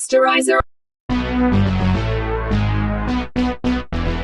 Posterizer.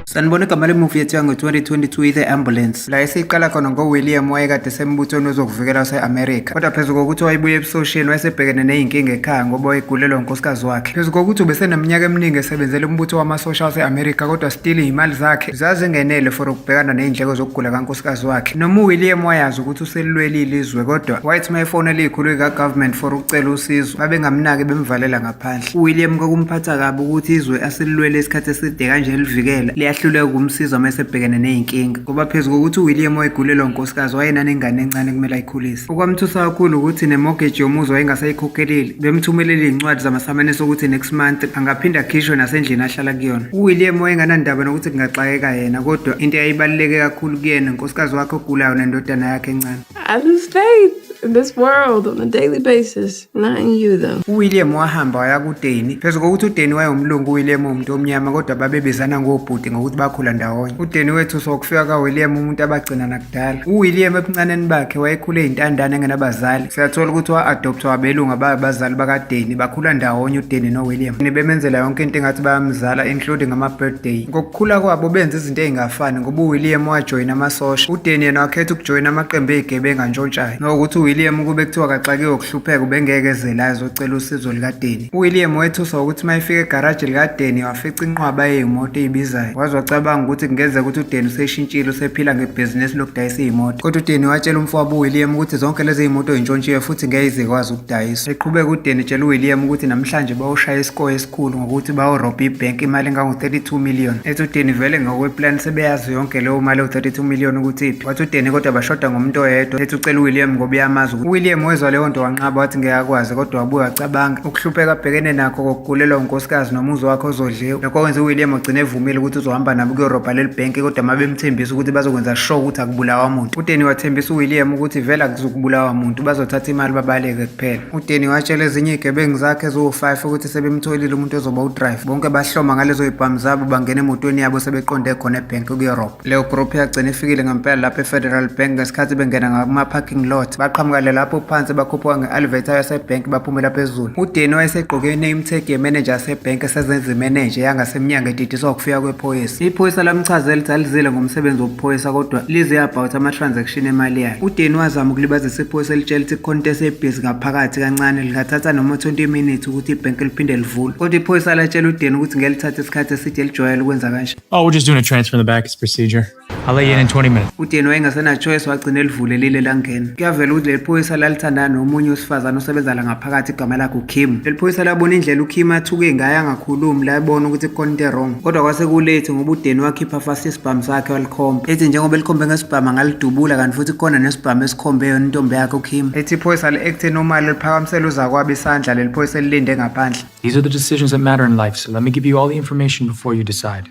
Sanibona igama lemuvi yethu yango-2022 i-The Ambulance. La esiyiqala khona ngo-William wayekade sembuthweni wezokuvikela wase-Amerika. Kodwa phezu kokuthi wayebuye ebusosheni wayesebhekene ney'nkinga ekhaya ngoba wayegulelwa unkosikazi wakhe. Phezu kokuthi ubeseneminyaka eminingi esebenzela umbutho wamasosha wase-Amerika kodwa still iy'mali zakhe zazingenele for ukubhekana ney'ndleko zokugula kankosikazi wakhe. Noma uWilliam wayazi ukuthi uselilwelile izwe kodwa wayethi uma efonela iy'khulu ka-government for ukucela usizo babengamnaki bemvalela ngaphandle. uWilliam kwakumphatha kabi ukuthi izwe aselilwele isikhathi eside kanje livikela liyahluleka ukumsiza uma esebhekene ney'nkinga ngoba phezu kokuthi uWilliam wayegulelwa unkosikazi wayenanengane encane kumele ayikhulise. Okwamthusa kakhulu ukuthi nemortgage yomuzi wayengasayikhokhelile bemthumelele iy'ncwadi zamasamanisi ukuthi next month angaphinda akhishwe nasendlini ahlala kuyona. uWilliam wayenganandaba nokuthi kungaxakeka yena kodwa into eyayibaluleke kakhulu kuyena unkosikazi wakhe ogulayo nendodana yakhe encane. I lose faith in this world on a daily basis. Not in you, though. uWilliam wahamba waya kuDeni. Phezu kokuthi uDeni wayewumlungu, uWilliam umuntu omnyama kodwa babebizana ngobhuti ngokuthi bakhula ndawonye. uDeni wethu sokufika kaWilliam umuntu abagcina nakudala. uWilliam ebuncaneni bakhe wayekhule ey'ntandane engenabazali. Siyathola ukuthi wa-adoptwa wabelungu abazali bakaDeni bakhula ndawonye uDeni noWilliam. Bemenzela yonke into engathi bayamzala including ama-birthday. Ngokukhula kwabo benza izinto ey'ngafani ngoba uWilliam wajoyina amasosha. uDeni yena wakhetha ukujoyina amaqembu ey'gebenga ntshontshayo. Nokuthi uWilliam kube kuthiwa kaxakiwe ukuhlupheka ubengeke ezela azocela usizo likaDeni. uWilliam wethusa ukuthi uma efika egaraji likaDeni wafica inqwaba yey'moto ey'bizayo. Waze wacabanga ukuthi kungenzeka ukuthi uDeni useshintshile usephila ngebhizinisi lokudayisa iy'moto. Kodwa uDeni watshela umfowabo uWilliam ukuthi zonke lezi iy'moto y'ntshontshiwe futhi ngeke zikwazi ukudayiswa. Eqhubeka uDeni etshela uWilliam ukuthi namhlanje bawushaya isikole esikhulu ngokuthi bawurobha ibhenki imali engango-32 million. Ethi uDeni vele ngokweplani sebeyazi yonke leyo mali ewu-32 million ukuthi iphi. Wathi uDeni kodwa bashoda ngomuntu oyedwa. Ethi ucela uWilliam ngoba uyamazi ukuthi uWilliam wezwa leyo nto wanqaba wathi ngeke akwazi kodwa wabuye wacabanga ukuhlupheka abhekene nakho kokugulelwa unkosikazi nomuzi wakhe ozodliwa. Lokho kwenza uWilliam ugcine evumile ukuthi uzohamba nabo kuyorobha leli bhenki kodwa uma bemthembisa ukuthi bazokwenza sure ukuthi akubulawa muntu. uDeni wathembisa uWilliam ukuthi vele akuzukubulawa muntu bazothatha imali babaleke kuphela. uDeni watshela ezinye iy'gebengu zakhe eziwu-5 ukuthi sebemtholile umuntu ozoba udrive. Bonke bahloma ngalezo y'bhamu zabo bangena emotweni yabo sebeqonde khona ebhenki ukuyorobha. Leyo group yagcina ifikile ngempela lapho eFederal Bank ngesikhathi bengena ngama-parking lot. Baqhamukela lapho phansi bakhuphuka nge-elevator yasebhenki baphumela phezulu. uDeni wayesegqoke i-name tag ye-manager yasebhenki esezenza imanager yangasemnyango edidiswa ukufika kwephoyisa. Iphoyisa lamchazela ukuthi alizile ngomsebenzi wobuphoyisa kodwa lize about ama-transaction emali yakhe. uDeni wazama ukulibazisa iphoyisa litshela ukuthi ikhonto esebhizi ngaphakathi kancane lingathatha noma 20 minutes ukuthi ibhenki liphinde livule. Kodwa iphoyisa latshela uDeni ukuthi ngeke lithathe isikhathi eside lijwayele ukwenza kanje. Oh, we're just doing a transfer in the back. It's procedure. I'll let you in 20 minutes. uDeni wayengasena-choice wagcina elivulelile langena. Kuyavela ukuthi leli phoyisa lalithandana nomunye wesifazane osebenza la ngaphakathi igama lakhe uKim. Leli phoyisa labona indlela uKim athuke ngayo angakhulumi layibona ukuthi kukhona into wrong. Kodwa kwase kulethe ngoba uDeni wakhipha fast isibhamu sakhe walikhomba. Ethi njengoba likhombe ngesibhamu angalidubula kanti futhi kukhona nesibhamu esikhombe yona intombi yakhe uKim. Ethi iphoyisa li-acte normal liphakamisela uzakwabo isandla leli phoyisa elilinde ngaphandle. These are the decisions that matter in life, so let me give you all the information before you decide.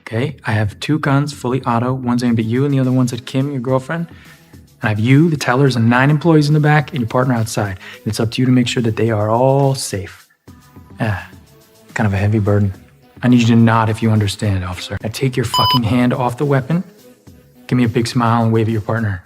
Okay? I have 2 guns, fully auto. One's aimed at you and the other one's at Kim, your girlfriend. And I have you, the tellers, and 9 employees in the back and your partner outside. And it's up to you to make sure that they are all safe. Kind of a heavy burden. I need you to nod if you understand, officer. Now take your fucking hand off the weapon. Give me a big smile and wave at your partner.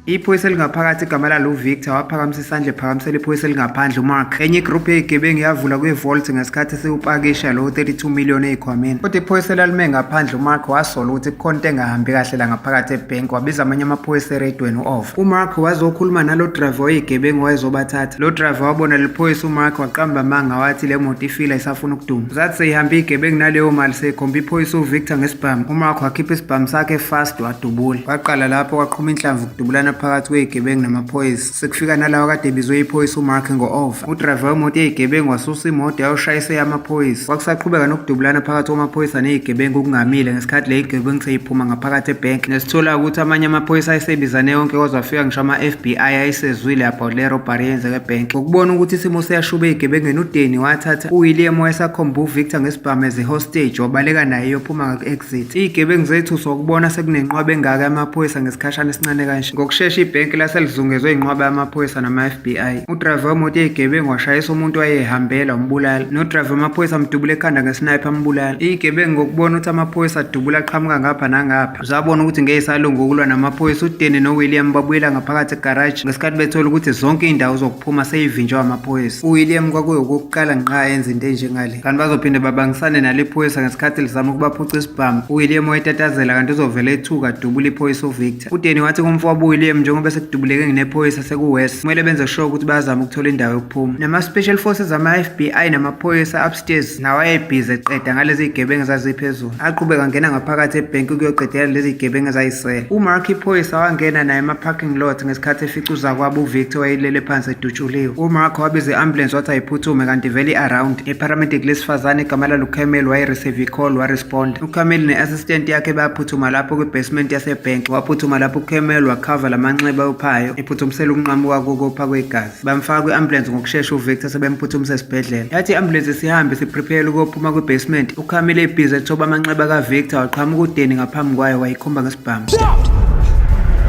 Iphoyisa elingaphakathi igama lalo uVictor waphakamisa isandla ephakamisela iphoyisa elingaphakathi uMark. Enye igroup yey'gebengu yavula kwe-vault ngesikhathi sewupakisha lo 32 million ey'khwameni. Kodwa iphoyisa elalime ngaphandle uMark wasola ukuthi kukhona into engahambi kahle la ngaphakathi ebhenki wabiza amanye amaphoyisa eredweni u-over. uMark wazokhuluma nalo driver wey'gebengu wayezobathatha. Lo driver wabona leli phoyisa uMark waqamba amanga wathi le moto ifila isafuna ukuduma. Zathi seyihambe iy'gebengu naleyo mali seyikhomba iphoyisa uVictor ngesibhamu. uMark wakhipha isibhamu sakhe fast wadubula. Waqala lapho waqhuma inhlamvu ukudubulana phakathi kwey'gebengu namaphoyisa. Sekufika nalawa kade ebizwe iphoyisa uMark ngo-over. udriver wemoto yey'gebengu wasusa imoto yayoshayisa eyamaphoyisa. Kwakusaqhubeka nokudubulana phakathi kwamaphoyisa ney'gebengu okungamile ngesikhathi le y'gebengu seyiphuma ngaphakathi ebhenki. Nesithola ukuthi amanye amaphoyisa ayesebizane yonke kwaze wafika ngisho ama-FBI ayesezwile about le robbery eyenzeke ebhenki. Ngokubona ukuthi isimo siyashuba ey'gebengeni uDeni wathatha uWilliam wayesakhomba uVictor ngesibhamu as a-hostage wabaleka naye yophuma ngaku-exit. Iy'gebengu zethu sokubona sekunenqwaba engaka yamaphoyisa ngesikhashana esincane kanje. Ngokushesha Ngokushesha ibhenki laselizungezwe inqwaba yamaphoyisa nama-FBI. Udrayiva wemoto yezigebengu washayisa umuntu wayehambela wambulala. Nodrayiva wamaphoyisa amdubula ekhanda ngesniper ambulala. Izigebengu ngokubona ukuthi amaphoyisa adubula aqhamuka ngapha nangapha, zabona ukuthi ngeyisalungu ukulwa namaphoyisa. uDanny noWilliam babuyela ngaphakathi egaraji ngesikhathi bethola ukuthi zonke iy'ndawo zokuphuma seyivinjwa amaphoyisa. uWilliam kwakuyokokuqala ngqa yenza into enjengale, kanti bazophinde babangisane nale phoyisa ngesikhathi lizama ukubaphuca isibhamu. uWilliam wayetatazela kanti uzovele ethuka adubula iphoyisa uVictor. uDanny wathi kumfowabo uWilliam njengoba sekudubuleke nginephoyisa sekuwest kumele benze sure ukuthi bayazama ukuthola indawo yokuphuma. Nama-special forces ama-FBI namaphoyisa upstairs nawo ayebhizi eqeda ngalezi zigebengu ezaziphezulu. Aqhubeka angena ngaphakathi ebhenki ukuyoqedela lezi zigebengu ezayisela. uMark iphoyisa wangena naye ema-parking lot ngesikhathi efica uzakwabo uVictor wayelele phansi edutshuliwe. uMark wabiza i-ambulance wathi ayiphuthume kanti vele i-around iparamedic lesifazane igama lalo Camille wayereceive i-call waresponda. uCamille ne-assistant yakhe bayaphuthuma lapho kwi-basement yasebhenki. Waphuthuma lapho uCamille wakhava lamanxeba ophayo ephuthumisela ukunqamuka kokopha kwegazi. Bamfaka kwi-ambulance ngokushesha uVictor sebemphuthumisa esibhedlela. Yathi i-ambulance sihambe siprepare ukuyophuma kwi-basement. uCamille ebhizi ethoba amanxeba kaVictor waqhamuka uDanny ngaphambi kwayo wayikhomba ngesibhamu.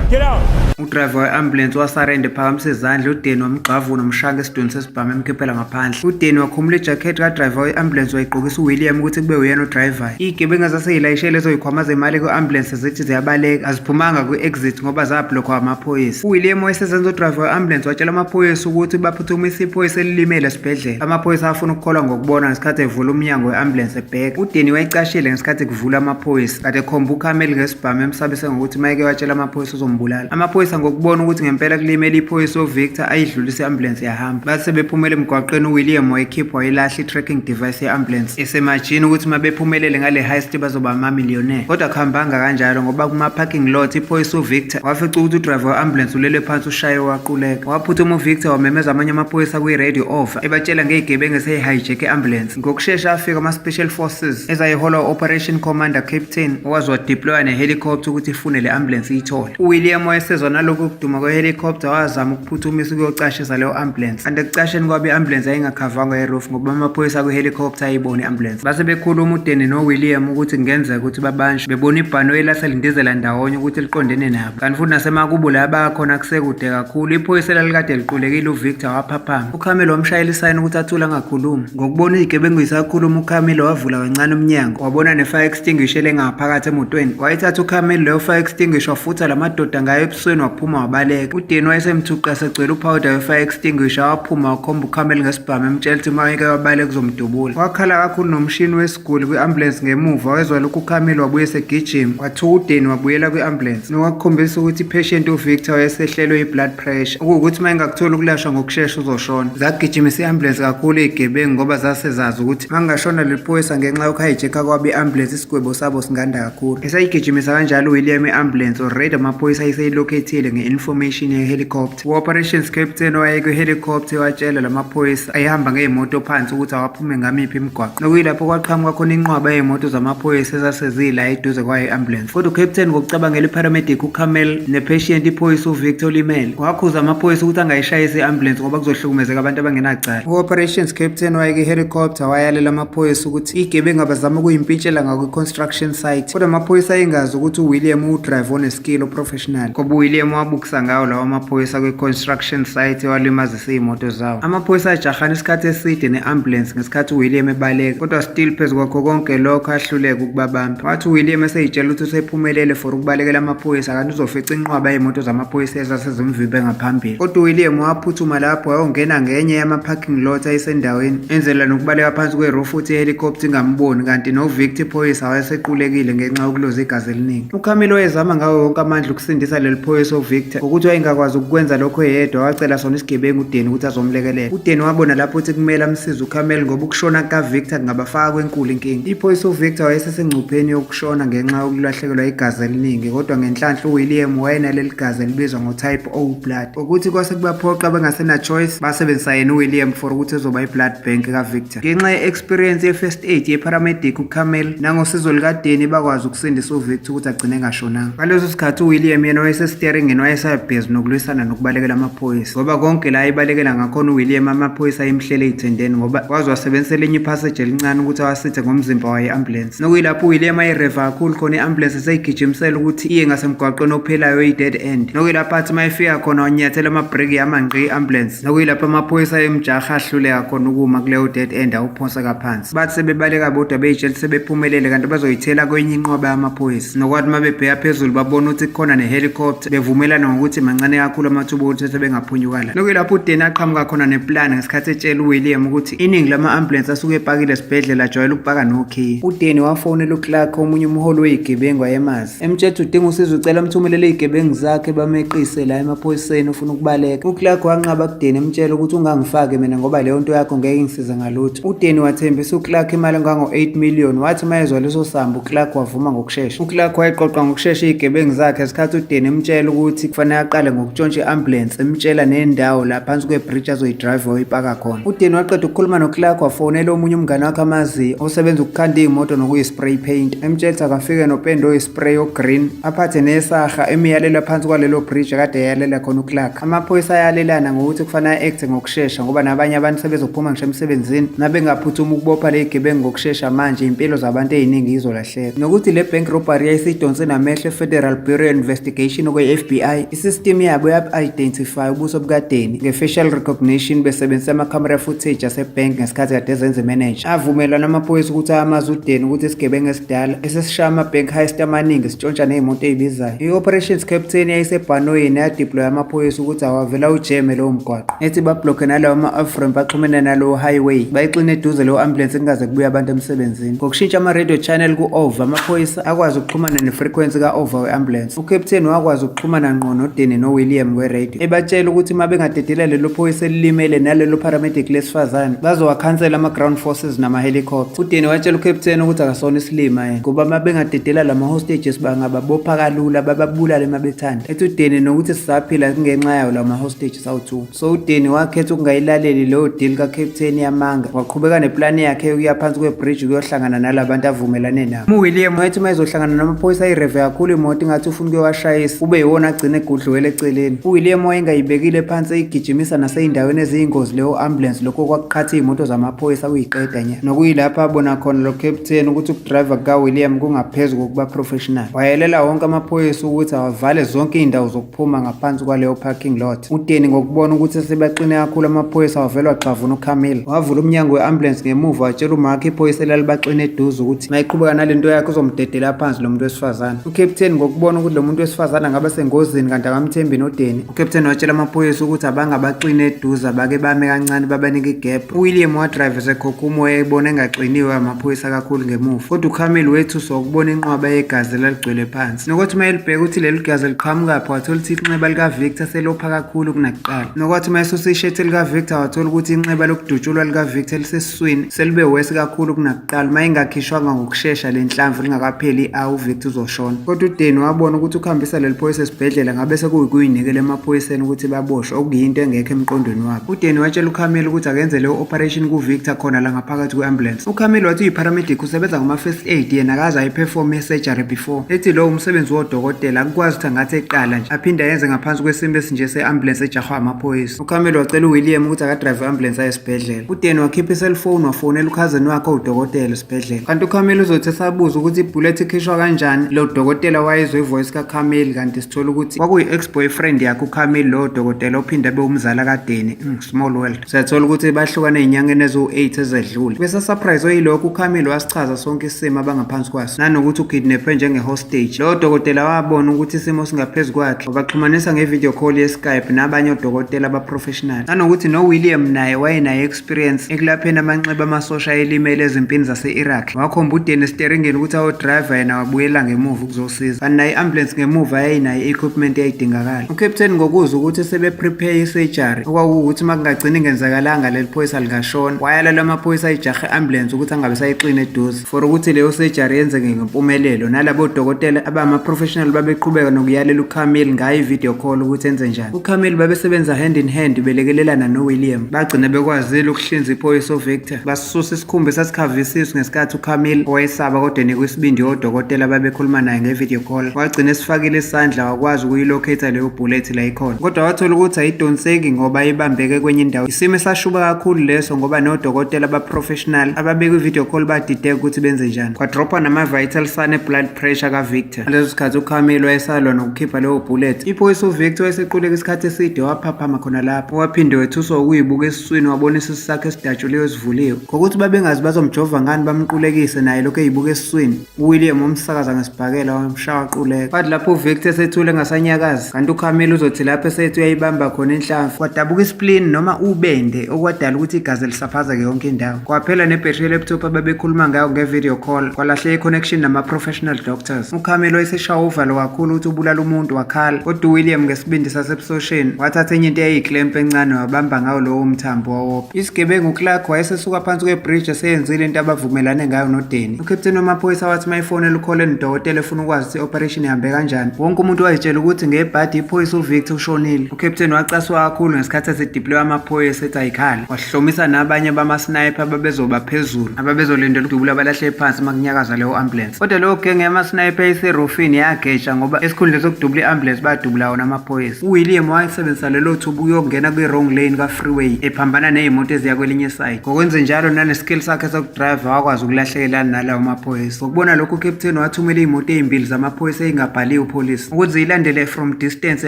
Get out! Udrayiva we-ambulance wasarenda ephakamisa izandla. uDanny wamgqavuna umshanga esidweni sesibhamu emkhiphela ngaphandle. uDanny wakhumula ijakhethi kadrayiva we-ambulance wayigqokisa uWilliam ukuthi kube uyena udrayivayo. Izigebengu zaseyilayishele lezo yikhwama zemali kwi-ambulance zithi ziyabaleka aziphumanga kwi-exit ngoba zablokhwa amaphoyisa. uWilliam wayesezenza udrayiva we-ambulance watshela amaphoyisa ukuthi baphuthumise iphoyisa elilimele esibhedlela. Amaphoyisa afuna ukukholwa ngokubona ngesikhathi evula umnyango we-ambulance ebheka. uDanny wayecashile ngesikhathi kuvula amaphoyisa kade ekhomba uCamille ngesibhamu emsabise ngokuthi mayeke watshela amaphoyisa uzombulala. Amaphoyisa ngokubona ukuthi ngempela kulimele iphoyisa uVictor ayidlulise i-ambulance yahamba. Bathi sebephumele emgwaqeni uWilliam wayekhipha wayilahla i-tracking device ye-ambulance esemajini ukuthi mabephumelele ngale heist bazoba ama-millionaire. Kodwa akuhambanga kanjalo ngoba kuma-parking lot iphoyisa uVictor wafica ukuthi udrayiva we-ambulance ulele phansi ushaye waquleka. Waphuthuma uVictor wamemeza amanye amaphoyisa kwi-radio over ebatshela ngezigebengu eseyi-hijack i-ambulance. Ngokushesha afika ama-special forces ezayiholwa u-operation commander captain owazi wadeploya ne-helicopter ukuthi ifune le ambulance iyithole. uWilliam wayesezwa nalokhu ukuduma kwe-helicopter wazama ukuphuthumisa ukuyocashisa leyo ambulance. Kanti ekucasheni kwabo i-ambulance yayingakhavangwa i-roof ngoba amaphoyisa kwi-helicopter ayibona i-ambulance. Base bekhuluma uDanny noWilliam ukuthi kungenzeka ukuthi babanjwe bebona ibhano elaselindizela ndawonye ukuthi liqondene nabo. Kanti futhi nasemakubo la bakhona kusekude kakhulu. Iphoyisa lalikade liqulekile uVictor waphaphama. uCamille wamshayela isayini ukuthi athule angakhulumi. Ngokubona izigebengu zisakhuluma uCamille wavula kancane umnyango wabona ne-fire extinguisher engaphakathi emotweni. Wayethatha uCamille leyo fire extinguisher wafutha lamadoda ngayo ebusweni waphuma wabaleka. uDanny wayesemthuqa segcwele upowder we-fire extinguisher waphuma wakhomba uCamille ngesibhamu emtshela ukuthi mayeke wabaleka uzomdubula. Wakhala kakhulu nomshini wesiguli kwi-ambulance ngemuva wezwa lokhu uCamille wabuye segijima. Wathuka uDanny wabuyela kwi-ambulance nokwakukhombisa ukuthi i-patient uVictor wayesehlelwe i-blood pressure ukuwukuthi uma engakutholi ukulashwa ngokushesha uzoshona. Zagijimisa i-ambulance kakhulu izigebengu ngoba zasezazi ukuthi mangashona leli phoyisa ngenxa yokuhayijekha kwabo i-ambulance isigwebo sabo singanda kakhulu. Esayigijimisa kanjalo uWilliam i-ambulance already amaphoyisa ayeseyilocate-ile nge-information ye-helicopter. U-operations captain owayekwi-helicopter watshela lamaphoyisa ayehamba ngey'moto phansi ukuthi awaphume ngamiphi imigwaqo. Nokuyilapho kwaqhamuka khona inqwaba yey'moto zamaphoyisa ezasezila eduze kwayo i-ambulance. Kodwa ucaptain ngokucabangela iparamedic uCamille nepatient iphoyisa uVictor olimele wakhuza amaphoyisa ukuthi angayishayisa i-ambulance ngoba kuzohlukumezeka abantu abangenacala. U-operations captain wayekwi-helicopter wayalela amaphoyisa ukuthi izigebengu abazama ukuyimpintshela ngakwi-construction site. Kodwa amaphoyisa ayengazi ukuthi uWilliam udrayiva one-skill oprofessional ngoba uWilliam wabukisa ngawo lawo amaphoyisa kwi-construction site walimazisa iy'moto zawo. Amaphoyisa ajahana isikhathi eside ne-ambulance ngesikhathi uWilliam ebaleka, kodwa still phezu kwakho konke lokho ahluleka ukubabamba. Wathi uWilliam eseyitshela ukuthi usephumelele for ukubalekela amaphoyisa kanti uzofica inqwaba yey'moto zamaphoyisa ezasezimvibe ngaphambili. Kodwa uWilliam waphuthuma lapho wayongena ngenye yama-parking lot ayisendaweni enzela nokubaleka phansi kwe-roof ukuthi i-helicopter ingamboni kanti noVictor iphoyisa wayesequlekile ngenxa yokuloza igazi eliningi. uCamille wayezama ngawo wonke amandla ukusindisa leli phoyisa uVictor ukuthi wayengakwazi ukukwenza lokho yedwa wacela sona isigebengu uDanny ukuthi azomlekelela. uDanny wabona lapho ukuthi kumele amsize uCamille ngoba ukushona kukaVictor kungabafaka kwenkulu inkinga. Iphoyisa uVictor wayesesengcupheni yokushona ngenxa yokulahlekelwa igazi eliningi kodwa ngenhlanhla uWilliam wayenaleli gazi elibizwa ngo-type O blood ukuthi kwase kubaphoqa bengasena-choice basebenzisa yena uWilliam for ukuthi ezoba i-blood bank kaVictor. Ngenxa ye-experience ye-first aid ye-paramedic uCamille nangosizo likaDanny bakwazi ukusindisa uVictor ukuthi agcine engashonanga. Ngaleso sikhathi uWilliam yena wayesesitiyareni esiteringini wayesabhizi nokulwisana nokubalekela amaphoyisa, ngoba konke la ayibalekela ngakhona uWilliam amaphoyisa ayimhlele ey'thendeni ngoba waze wasebenzisa elinye iphaseji elincane ukuthi awasithe ngomzimba wayo i-ambulance. Nokuyilapho uWilliam ayireva kakhulu khona i-ambulance eseyigijimisela ukuthi iye ngasemgwaqweni ophelayo oyi-dead end. Nokuyilapho athi uma efika khona wanyathela amabhreki yamangqi i-ambulance. Nokuyilapho amaphoyisa ayemjaha ahluleka khona ukuma kuleyo dead end awuphonseka phansi. Bathi sebebaleka bodwa beyitshela sebephumelele kanti bazoyithela kwenye inqwaba yamaphoyisa. Nokwathi uma bebheka phezulu babona ukuthi kukhona ne-helicopter bevumelana ngokuthi mancane kakhulu amathuba ukuthi bengaphunyuka la. Nokuyilapho uDeni aqhamuka khona neplan ngesikhathi etshela uWilliam ukuthi iningi lama-ambulance asuke epakile esibhedlela ajwayele ukupaka no-key. uDeni wafonela uClark omunye umholi wey'gebengu wayemazi emtshela udinga usizo ucela amthumelele iy'gebengu zakhe bameqise la emaphoyiseni ufuna ukubaleka. uClark wanqaba kuDeni emtshela ukuthi ungangifake mina ngoba leyo nto yakho ngeke ingisiza ngalutho. uDeni wathembisa uClark imali engango-8 million wathi uma ezwa leso sambu uClark wavuma ngokushesha. uClark wayeqoqa ngokushesha iy'gebengu zakhe ngesikhathi uDeni emtshela ukuthi kufanele aqale ngokutshontsha i-ambulance emtshela nendawo la phansi kwebridge azoyidrayiva oyipaka khona. uDeni waqeda ukukhuluma noClark wafonela omunye umngane wakhe amaziyo osebenza ukukhanda iy'moto nokuyi-spray paint emtshela ukuthi akafike nopende oyi-spray o-green aphathe nesaha emiyalela phansi kwalelo bridge akade yalela khona uClark. amaphoyisa ayalelana ngokuthi kufanele a-acte ngokushesha ngoba nabanye abantu sebezophuma ngisho emsebenzini nabengaphuthuma ukubopha ley'gebengu ngokushesha manje iy'mpilo zabantu ey'ningi izolahleka. nokuthi le bank robbery yayisiyidonse namehlo e-Federal Bureau Investigation okwe-FBI isystem yabo yap-identify ubuso bukaDeni nge-facial recognition besebenzisa ama-camera footage asebhenki ngesikhathi kade ezenza imanager. avumelana amaphoyisa ukuthi ayamazi uDeni ukuthi isigebengu esidala esesishaya ama-bank heist amaningi sitshontsha ney'moto ey'bizayo. i-operations captain yayisebhanoyini yadeploya amaphoyisa ukuthi awavela ujeme lowo mgwaqo ethi bablokhe nalawo ama-aframe baxhumene nalowo highway bayixine eduze leyo ambulance kungaze kubuye abantu emsebenzini. ngokushintsha ama-radio channel ku-over amaphoyisa akwazi ukuxhumana ne-frequency ka-over we-ambulance. ucaptain wakwazi ukuxhumana ngqo noDeni noWilliam kwe-radio ebatshela ukuthi uma bengadedela lelo phoyisa elilimele nalelo paramedic lesifazane bazowakhansela ama-ground forces nama-helicopter. uDeni watshela ucaptain ukuthi akasona isilima ngoba uma bengadedela lama-hostages bangababopha kalula bababulale uma bethanda. ethi uDeni nokuthi sisaphila kungenxa yawo lama-hostages awu-2. so uDeni wakhetha ukungayilaleli leyo deal ka-captain yamanga waqhubeka neplani yakhe yokuya phansi kwebridge ukuyohlangana nalabantu avumelane nabo. uWilliam wayethi uma ezohlangana namaphoyisa ayireve kakhulu imoto ingathi ufuna ukuyowashayisa kube yiwona agcine egudluwele eceleni. uWilliam wayengayibekile phansi eyigijimisa nasey'ndaweni eziyingozi leyo ambulance lokho kwakuqhatha iy'moto zamaphoyisa kuyiqeda nya. nokuyilapho abona khona lo captain ukuthi ukudriver kukaWilliam kungaphezu kokuba professional. wayelela wonke amaphoyisa ukuthi awavale zonke iy'ndawo zokuphuma ngaphansi kwaleyo parking lot. uDeni ngokubona ukuthi sebaqine kakhulu amaphoyisa wavela waxavuna uCamille wavula umnyango we-ambulance ngemuva watshela uMark iphoyisa elalibaqine eduze ukuthi mayiqhubeka nalento yakhe uzomdedela phansi lo muntu wesifazane. uCaptain ngokubona ukuthi lo muntu wesifazane angaba sengozini kanti akamthembi noDeni uCaptain watshela amaphoyisa ukuthi abangabaqine eduze abake bame kancane babanike igap. uWilliam wadrive esekhokuma wayebona engaxiniwe amaphoyisa kakhulu ngemuva kodwa uCamille wethuswa ukubona inqwaba yegazi laligcwele phansi. nokuthi uma elibheka ukuthi leli gazi liqhamukaphi wathola ukuthi inxeba likaVictor selopha kakhulu kunakuqala. nokwathi uma esusa ishethi likaVictor wathola ukuthi inxeba lokudutshulwa likaVictor lisesiswini selibe wesi kakhulu kunakuqala uma ingakhishwanga ngokushesha le nhlamvu lingakapheli i-hour uVictor uzoshona. kodwa uDeni wabona ukuthi ukuhambisa leli phoyisa esibhedlela ngabe sekuyikuyinikela emaphoyiseni ukuthi baboshwe okuyinto engekho emqondweni wabo. uDeni watshela uCamille ukuthi akenze leyo operation kuVictor khona la ngaphakathi kwe-ambulance. uCamille wathi uyi-paramedic usebenza ngama-first aid yena akaze ayiperform i-surgery before. ethi lowo umsebenzi wodokotela akukwazi ukuthi angathi eqala nje aphinde ayenze ngaphansi kwesimo esinje se-ambulance ejahwa amaphoyisa. uCamille wacela uWilliam ukuthi akadrive i-ambulance aye esibhedlela. uDeni wakhipha iselfone wafonela ukhazini wakhe udokotela esibhedlela. kanti uCamille uzothi esabuza ukuthi ibullet ikhishwa kanjani lo dokotela wayezwe ivoice kaCamille kanti sithola ukuthi kwakuyi-ex-boyfriend yakhe uCamille lo dokotela ophinde abe umzala kaDeni. Small world. Siyathola ukuthi bahlukana ey'nyangeni eziwu-8 ezedlule. bese surprise oyilokho uCamille wasichaza sonke isimo abangaphansi kwaso nanokuthi ukidnapwe njenge-hostage. lowo dokotela wabona ukuthi isimo singaphezu kwakhe wabaxhumanisa nge-video call ye-Skype nabanye odokotela abaprofessional nanokuthi noWilliam naye wayenayo experience ekulapheni amanxeba amasosha elimele ezimpini zase-Iraq. wakhomba uDeni esiteringeni ukuthi awodriver yena wabuyela ngemuva ukuzosiza kanti nayo i-ambulance ngemuva yayinayo i-equipment eyayidingakala. uCaptain ngokuzwa ukuthi sebeprepare i-surgery okwakuwukuthi uma kungagcina ingenzakalanga leli phoyisa likashona wayala amaphoyisa ayijahe i-ambulance ukuthi angabe sayixine eduze for ukuthi leyo surgery yenzeke ngempumelelo nalabo odokotela abama-professional babeqhubeka nokuyalela uCamille ngayo i-video call ukuthi enze njani. uCamille babesebenza hand in hand belekelelana noWilliam bagcina bekwazile ukuhlinza iphoyisa uVictor basisusa isikhumba esasikhavisiswe ngesikhathi uCamille owayesaba kodwa enikwe isibindi odokotela babekhuluma naye nge-video call wagcina esifakile isandla wakwazi wakwazi ukuyilocate leyo bullet la ikhona, kodwa wathola ukuthi ayidonseki ngoba ibambeke kwenye indawo. Isimo esashuba kakhulu leso ngoba nodokotela abaprofessional ababeka i-video call badideka ukuthi benze njani. Kwadropha nama-vital sign e-blood pressure kaVictor. Ngaleso sikhathi uCamille wayesalwa nokukhipha leyo bullet. Iphoyisa uVictor wayesequleka isikhathi eside waphaphama khona lapho. Waphinde wethuswa ukuyibuka esiswini wabona isisu sakhe esidatshuliwe esivuliwe. Ngokuthi babengazi bazomjova ngani bamqulekise naye lokhu eyibuka esiswini, uWilliam wamsakaza ngesibhakela wamshaya waquleka. Kwathi lapho uVictor esethule engasanyakazi, kanti uCamille uzothi lapho esethi uyayibamba khona inhlamvu kwadabuka ispleen noma ubende okwadala ukuthi igazi lisaphazeke yonke indawo. Kwaphela nebhetri ye-laptop ababekhuluma ngayo nge-video call, kwalahle i-connection nama-professional doctors. uCamille wayeseshaya uvalo kakhulu ukuthi ubulala umuntu wakhala, kodwa uWilliam ngesibindi sasebusosheni wathatha enye into eyayiyiclamp encane wabamba ngawo lowo mthambo wawopha. Isigebengu uClark wayesesuka phansi kwebridge eseyenzile into abavumelane ngayo noDanny. Ukapteni wamaphoyisa wathi mayifonela uColin udokotela efuna ukwazi ukuthi i-operation ihambe kanjani. Wonke umuntu wayitshela ukuthi ngebhadi iphoyisa uVictor ushonile. Ukapteni wacaswa kakhulu ngesikhathi esediplowe amaphoyisa ethi ayikhali, wahlomisa nabanye bama-sniper ababezoba phezulu ababezolindela ukudubula abalahle phansi makunyakaza leyo ambulance. Kodwa leyo genge yama-sniper eyiserofini yageja ngoba esikhundleni sokudubula i-ambulance badubula wona amaphoyisa. uWilliam wayesebenzisa lelo thuba ukuyongena kwi-wrong lane ka-freeway ephambana ney'moto eziya kwelinye side. Ngokwenze njalo naneskill sakhe sokudrive wakwazi ukulahlekelana nalawo maphoyisa. Ngokubona lokhu uCaptain wathumela iy'moto ey'mbili zamaphoyisa ey'ngabhaliwe upolice ukuze ilandele from distance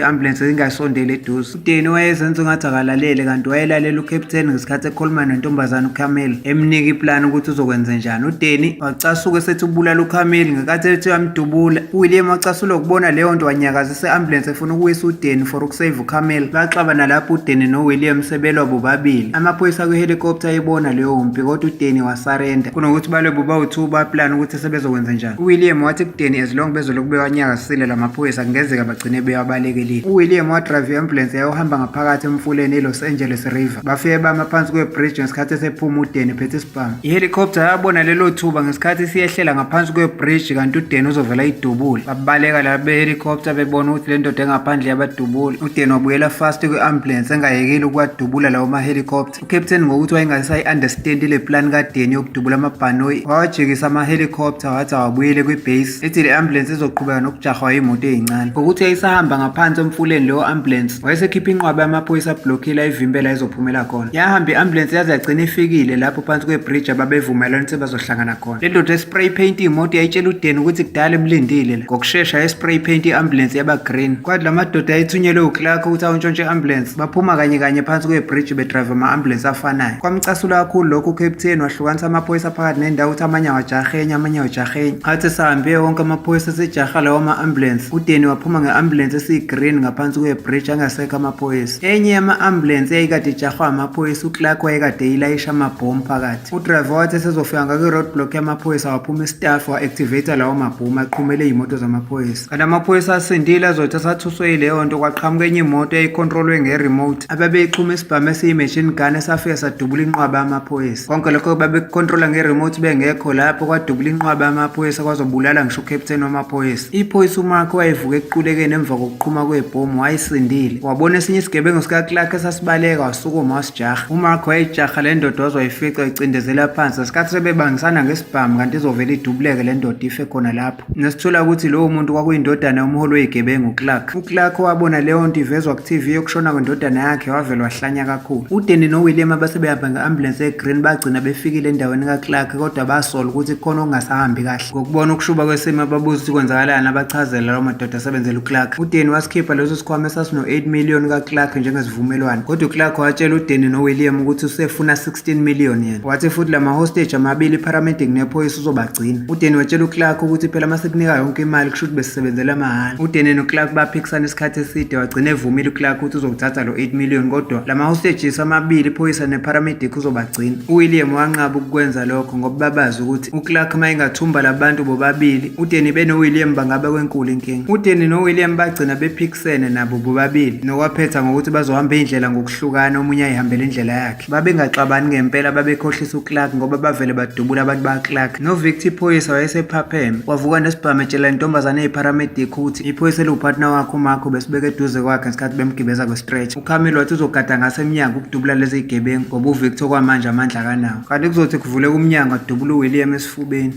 i-ambulance ingasondeli eduze. uDanny wayezenza ungathi akalalele kanti wayelalela uCaptain ngesikhathi ekhuluma nentombazane uCamille emnika iplan ukuthi uzokwenza njani. uDanny wacasuka esethi ubulala uCamille ngekathi ethi uyamdubula. uWilliam wacasula ukubona leyo nto wanyakazisa i-ambulance efuna ukuwisa uDanny for ukusave uCamille. Baxabana lapho uDanny noWilliam sebelwa bobabili. Amaphoyisa kwi-helicopter ayibona leyo mpi kodwa uDanny wasarenda kunokuthi balwe bobawu-2 baplan ukuthi sebezokwenza njani. uWilliam wathi kuDanny as long bezoloku bewanyakazisile la maphoyisa kungenzeka bagcine bewabalekile. uWilliam wadrive i-ambulance yayohamba ngaphakathi emfuleni eLos Angeles River. Bafike bama phansi kwebridge ngesikhathi esephuma uDanny phethe isibhamu. I-helicopter yabona lelo thuba ngesikhathi siyehlela ngaphansi kwebridge kanti uDanny uzovela idubula. Babaleka la be-helicopter bebona ukuthi le ndoda engaphandle yabadubula. uDanny wabuyela fast kwi-ambulance engayekeli ukwadubula lawo ma-helicopter. uCaptain ngokuthi wayengasayi-understand le plan kaDanny yokudubula amabhanoyi wawajikisa ama-helicopter wathi awabuyele kwibase ethi le ambulance izoqhubeka nokujahwa iy'moto ey'ncane. Ngokuthi yayisahamba ngaphansi emfuleni leyo ambulance wayesekhipha inqwaba yamaphoyisa ablockile ayivimbela izophumela khona. Yahamba i-ambulance yaze yagcina ifikile lapho phansi kwebridge ababevumelana ukuthi bazohlangana khona. Le ndoda espray paint imoto yayitshela uDanny ukuthi kudala emlindile la. Ngokushesha yespray paint i-ambulance yaba green. Kwathi la madoda ayithunyelwe uClark ukuthi awuntshontshe i-ambulance baphuma kanye kanye phansi kwebridge bedrive ama-ambulance afanayo. Kwamcasula kakhulu lokhu uCaptain wahlukanisa amaphoyisa phakathi nendawo ukuthi amanye awajahenye amanye awajahenye. Athi sahambe wonke amaphoyisa esejaha lawo ama-ambulance uDanny waphuma nge-ambulance esiyi-green ngaphansi kwebridge angasekho amaphoyisa. Enye yama-ambulance eyayikade ijahwa amaphoyisa uClark wayekade eyilayisha amabhomu phakathi. udriver wathi esezofika ngakwi-roadblock yamaphoyisa waphuma istaff wa-activate lawo mabhomu aqhumele iy'moto zamaphoyisa. Kanti amaphoyisa asindile azothi asathuswe yileyo nto kwaqhamuka enye imoto eyayicontrolwe nge-remote ababeyixhuma isibhamu esiyi-machine gun esafika sadubula inqwaba yamaphoyisa. Konke lokho babekucontrola nge-remote bengekho lapho kwadubula inqwaba yamaphoyisa kwazobulala ngisho uCaptain wamaphoyisa. Iphoyisa uMark wayevuka ekuqulekeni emva kokuqhuma kwebhomu wayisindile. Wabona esinye isigebengu sikaClark esasibaleka wasukuma wasijaha. uMark wayijaha le ndoda wazoyifica icindezela phansi ngesikhathi sebebangisana ngesibhamu kanti izovela idubuleke le ndoda ife khona lapho. Nesithola ukuthi lowo muntu kwakuyindodana yomholi weyigebengu uClark. uClark wabona leyo nto ivezwa ku-TV yokushona kwendodana yakhe wavele wahlanya kakhulu. uDanny noWilliam abasebehamba nge-ambulance egreen bagcina befikile endaweni kaClark kodwa basola ukuthi khona okungasahambi kahle. Ngokubona ukushuba kwesimo ababuza ukuthi kwenzakalani abachazela lawo madoda asebenzela uClark. uDanny wasikhipha leso sikhwama esasino 8 million kaClark njengesivumelwano kodwa uClark watshela uDanny noWilliam ukuthi usefuna 16 million yena. Wathi futhi lama-hostage amabili i-paramedic nephoyisa uzobagcina. uDanny watshela uClark ukuthi phela masekunika yonke imali kusho ukuthi besisebenzela mahhala. uDanny noClark baphikisana isikhathi eside wagcina evumile uClark ukuthi uzothatha lo 8 million kodwa lama-hostages amabili iphoyisa neparamedic uzobagcina. uWilliam wanqaba ukukwenza lokho ngoba babazi ukuthi uClark mayingathumba labantu bobabili uDanny benoWilliam bangabe kwenkulu inkinga. uDanny noWilliam bagcina bephikisene nabo bobabili nokwaphetha ngokuthi bazohamba indlela ngokuhlukana omunye ayihambele indlela yakhe. Babengaxabani ngempela babekhohlisa uClark ngoba bavele badubula abantu baClark. noVictor iphoyisa wayesephapheme wavuka nesibhamu etshela intombazane eyiparamedic ukuthi iphoyisa eliwupartner wakhe uMark besibeke eduze kwakhe ngesikhathi bemgibeza kwe-stretch. uCamille wathi uzogada ngasemnyango ukudubula lezi zigebengu ngoba uVictor kwamanje amandla akanawo. Kanti kuzothi kuvuleka umnyango adubula uWilliam esifubeni.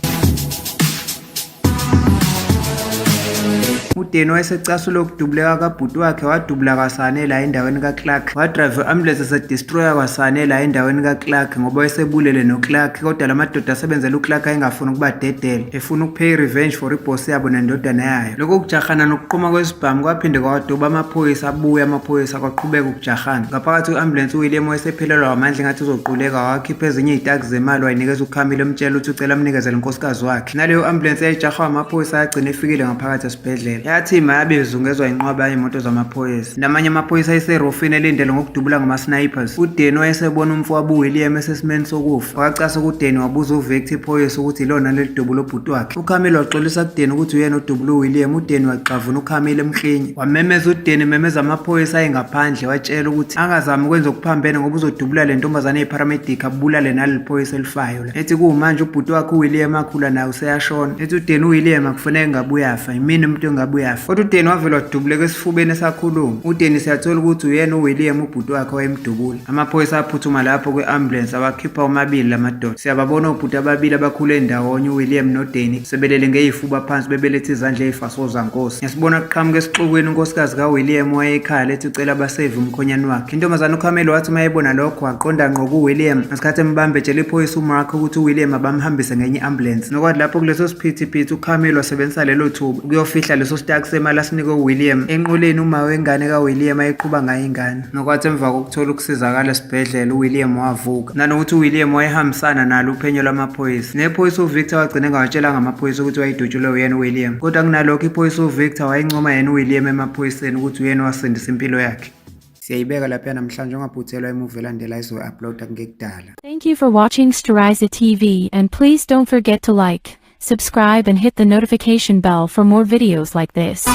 uDeni wayesecasula ukudubuleka kabhuti wakhe wadubula kwasane la endaweni kaClark, wadrive i-ambulance esedestroya kwasane la endaweni kaClark ngoba wayesebulele noClark, kodwa lamadoda asebenzela uClark ayengafuni ukuba dedela, efuna ukupay revenge for iboss yabo nendodana yayo. Lokho kujahana nokuqhuma kwesibhamu kwaphinde kwadoba amaphoyisa, abuye amaphoyisa kwaqhubeka ukujahana. Ngaphakathi kwe-ambulance uWilliam wayesephelelwa amandla ngathi uzoquleka, wakhipha ezinye izitaki zemali wayinikeza uKamil emtshela ukuthi ucela amnikezele unkosikazi wakhe. Naleyo ambulance yayijahwa amaphoyisa yagcina efikile ngaphakathi esibhedlela. Yathi yabe izungezwa inqwaba imoto zamaphoyisa. Namanye amaphoyisa ayeserofini elindele ngokudubula ngama-snipers. uDeni wayesebona umfowabo uWilliam esesimeni sokufa. Wacasa kuDeni wabuza uVictor iphoyisa ukuthi ilona lelidubula ubhuti wakhe. uKamil waxolisa kuDeni ukuthi uyena odubula uWilliam. uDeni waxavuna uKamil emhlinyi, wamemeza uDeni memeza amaphoyisa ayengaphandle, watshela ukuthi angazami ukwenza okuphambene ngoba uzodubula le ntombazane eparamedic abulale naleli phoyisa elifayo la. Ethi kuwumanje ubhuti wakhe uWilliam akhula naye useyashona. Ethi uDeni uWilliam akufanele ngabuye afa, yimini umuntu engabuye afa. Kodwa uDeni wavela wadubuleka esifubeni esakhuluma. uDeni siyathola ukuthi uyena uWilliam ubhuti wakhe wayemdubula. Amaphoyisa aphuthuma lapho kwe-ambulance awakhipha omabili lamadoda. Siyababona obhuti ababili abakhule ndawonye uWilliam noDeni sebelele ngeyifuba phansi bebelethe izandla ezifaso zankosi. Yasibona kuqhamuka esixukwini unkosikazi kaWilliam wayekhala ethi ucela abasave umkhonyane wakhe. Intombazane uKamil wathi mayebona lokho waqonda ngqo kuWilliam ngesikhathi embambe etshela iphoyisa uMark ukuthi uWilliam abamhambise ngenye ambulance. Nokwathi lapho kuleso siphithiphithi uKamil wasebenzisa lelo thuba ukuyofihla leso staki semali asinikwe uWilliam enqoleni uma wengane kaWilliam ayeqhuba ngayo ingane. Nokwathi emva kokuthola ukusizakala esibhedlela uWilliam wavuka, nanokuthi uWilliam wayehambisana nalo uphenyo lwamaphoyisa. Nephoyisa uVictor wagcina engawatshela amaphoyisa ukuthi wayedutshulwe uyena uWilliam, kodwa kunalokho iphoyisa uVictor wayencoma yena uWilliam emaphoyiseni ukuthi uyena wasindisa impilo yakhe. Siyayibeka lapha namhlanje, ungaphuthelwa imuvi elandela izo-uploada ngekudala. Thank you for watching Storiza TV, and please don't forget to like, subscribe and hit the notification bell for more videos like this.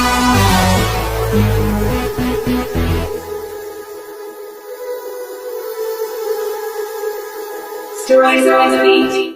Storiza TV.